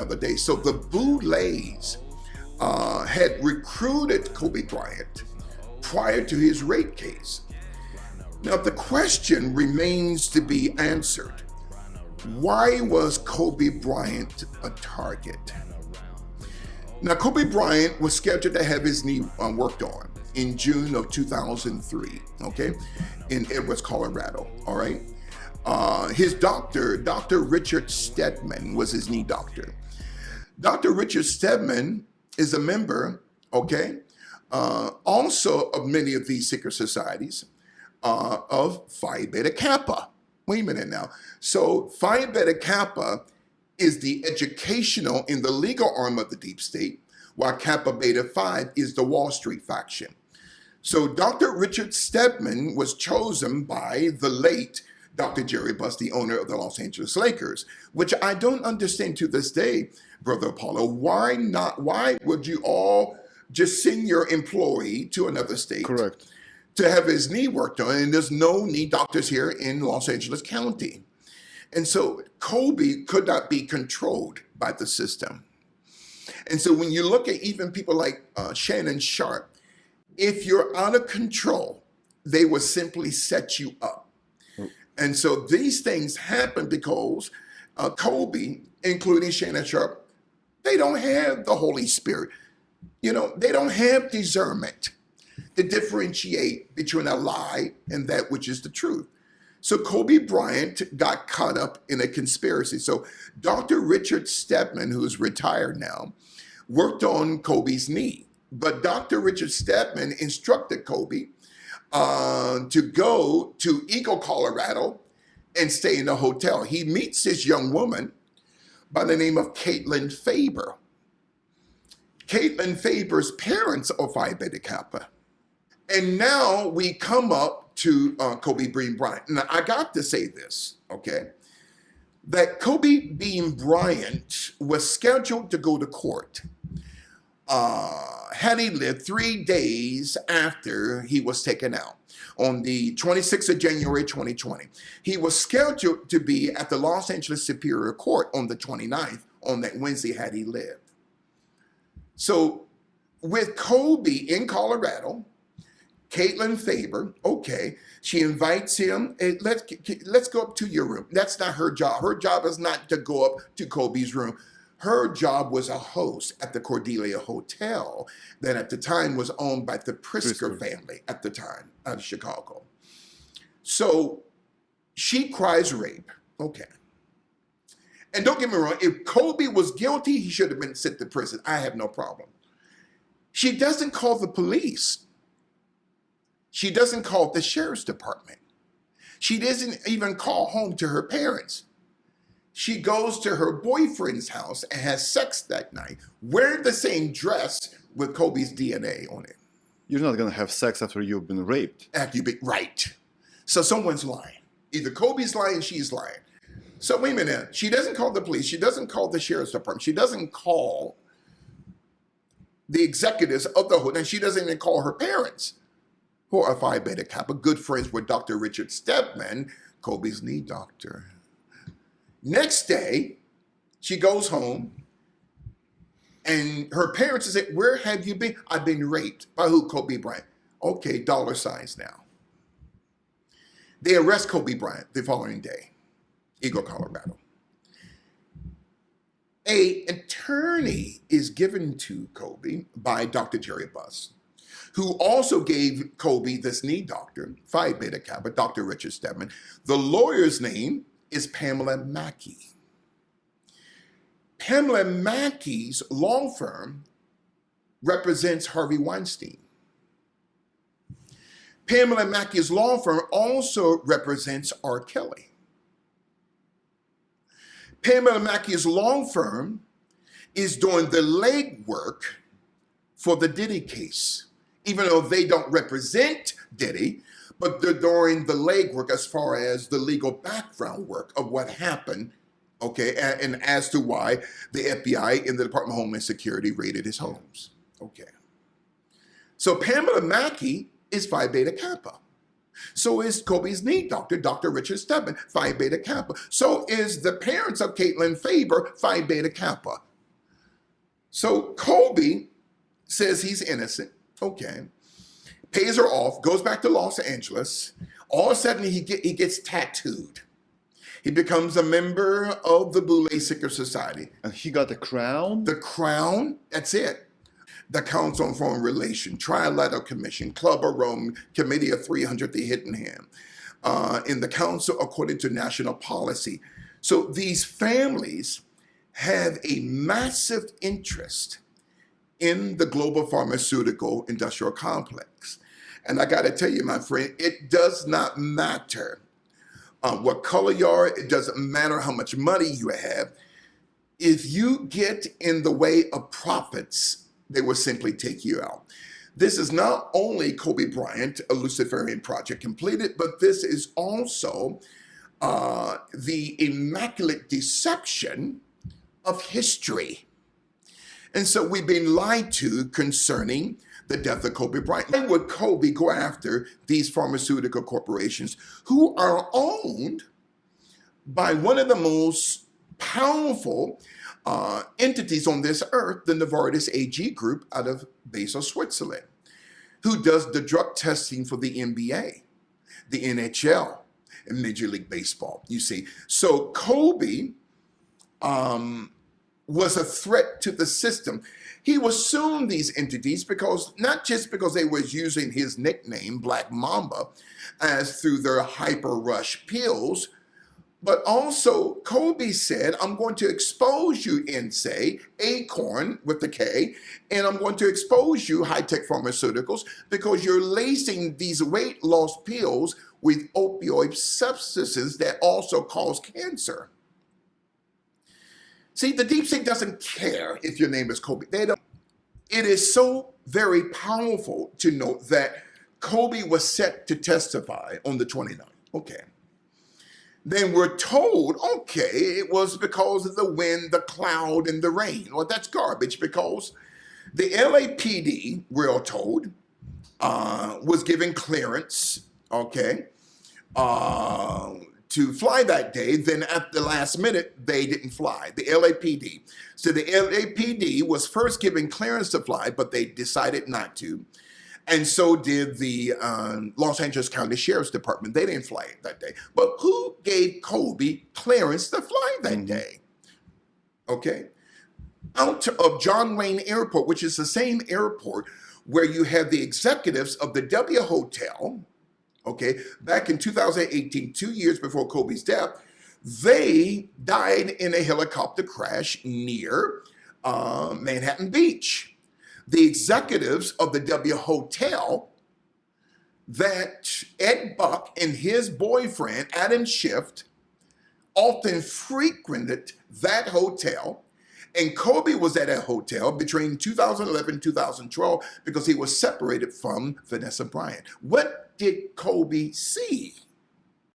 another day. So the Boulets had recruited Kobe Bryant prior to his rape case. Now, the question remains to be answered. Why was Kobe Bryant a target? Now, Kobe Bryant was scheduled to have his knee worked on in June of 2003, okay, in Edwards, Colorado, all right? His doctor, Dr. Richard Stedman, was his knee doctor. Dr. Richard Stedman is a member, okay, also of many of these secret societies of Phi Beta Kappa. Wait a minute now. So Phi Beta Kappa is the educational and the legal arm of the deep state, while Kappa Beta Phi is the Wall Street faction. So Dr. Richard Stedman was chosen by the late Dr. Jerry Buss, the owner of the Los Angeles Lakers, which I don't understand to this day, Brother Apollo. Why not? Why would you all just send your employee to another state? Correct. To have his knee worked on, and there's no knee doctors here in Los Angeles County. And so Kobe could not be controlled by the system. And so when you look at even people like Shannon Sharp, if you're out of control, they will simply set you up. And so these things happen because Kobe, including Shannon Sharp, they don't have the Holy Spirit. You know, they don't have discernment to differentiate between a lie and that which is the truth. So Kobe Bryant got caught up in a conspiracy. So Dr. Richard Stedman, who is retired now, worked on Kobe's knee. But Dr. Richard Stedman instructed Kobe to go to Eagle, Colorado, and stay in a hotel. He meets this young woman by the name of Caitlin Faber. Caitlin Faber's parents are Phi Beta Kappa. And now we come up to Kobe Bean Bryant. Now, I got to say this, okay, that Kobe Bean Bryant was scheduled to go to court had he lived 3 days after he was taken out on the 26th of January, 2020. He was scheduled to be at the Los Angeles Superior Court on the 29th, on that Wednesday, had he lived. So with Kobe in Colorado, Caitlin Faber, okay, she invites him, and let's go up to your room. That's not her job. Her job is not to go up to Kobe's room. Her job was a host at the Cordelia Hotel that at the time was owned by the Prisker family at the time out of Chicago. So she cries rape, okay. And don't get me wrong, if Kobe was guilty, he should have been sent to prison. I have no problem. She doesn't call the police. She doesn't call the sheriff's department. She doesn't even call home to her parents. She goes to her boyfriend's house and has sex that night, wearing the same dress with Kobe's DNA on it. You're not going to have sex after you've been raped. After you've been, right. So someone's lying. Either Kobe's lying, she's lying. So wait a minute. She doesn't call the police. She doesn't call the sheriff's department. She doesn't call the executives of the hood, and she doesn't even call her parents, who are Phi Beta Kappa, good friends with Dr. Richard Stedman, Kobe's knee doctor. Next day, she goes home, and her parents say, "Where have you been?" "I've been raped." "By who?" "Kobe Bryant." Okay, dollar signs now. They arrest Kobe Bryant the following day, Eagle, Colorado. An attorney is given to Kobe by Dr. Jerry Buss, who also gave Kobe this knee doctor, Phi Beta Kappa, Dr. Richard Stedman. The lawyer's name is Pamela Mackey. Pamela Mackey's law firm represents Harvey Weinstein. Pamela Mackey's law firm also represents R. Kelly. Pamela Mackey's law firm is doing the legwork for the Diddy case, even though they don't represent Diddy, but they're doing the legwork as far as the legal background work of what happened, okay, and as to why the FBI and the Department of Homeland Security raided his homes, okay. So Pamela Mackey is Phi Beta Kappa. So is Kobe's knee doctor, Dr. Richard Stedman, Phi Beta Kappa. So is the parents of Caitlin Faber, Phi Beta Kappa. So Kobe says he's innocent. Okay. Pays her off, goes back to Los Angeles. All of a sudden, he gets tattooed. He becomes a member of the Boule Sicker Society. And he got a crown? The crown, that's it. The Council on Foreign Relations, Trilateral Commission, Club of Rome, Committee of 300, the Hidden Hand. In the council, according to national policy. So these families have a massive interest in the global pharmaceutical industrial complex. And I got to tell you, my friend, it does not matter what color you are. It doesn't matter how much money you have. If you get in the way of profits, they will simply take you out. This is not only Kobe Bryant, a Luciferian project completed, but this is also the immaculate deception of history. And so we've been lied to concerning the death of Kobe Bryant. Why would Kobe go after these pharmaceutical corporations who are owned by one of the most powerful entities on this earth, the Novartis AG Group out of Basel, Switzerland, who does the drug testing for the NBA, the NHL, and Major League Baseball, you see. So Kobe was a threat to the system. He was suing these entities because, not just because they was using his nickname, Black Mamba, as through their hyper rush pills, but also Kobe said, I'm going to expose you, NSA, Acorn with the K, and I'm going to expose you, high-tech pharmaceuticals, because you're lacing these weight loss pills with opioid substances that also cause cancer. See, the deep state doesn't care if your name is Kobe. They don't. It is so very powerful to note that Kobe was set to testify on the 29th. Okay. Then we're told, okay, it was because of the wind, the cloud, and the rain. Well, that's garbage because the LAPD, we're told, was given clearance, okay, to fly that day. Then at the last minute, they didn't fly, the LAPD. So the LAPD was first given clearance to fly, but they decided not to. And so did the Los Angeles County Sheriff's Department. They didn't fly that day. But who gave Kobe clearance to fly that day? Okay. Out of John Wayne Airport, which is the same airport where you have the executives of the W Hotel, okay, back in 2018, 2 years before Kobe's death, they died in a helicopter crash near Manhattan Beach. The executives of the W Hotel that Ed Buck and his boyfriend, Adam Schiff, often frequented that hotel. And Kobe was at that hotel between 2011 and 2012 because he was separated from Vanessa Bryant. What did Kobe see?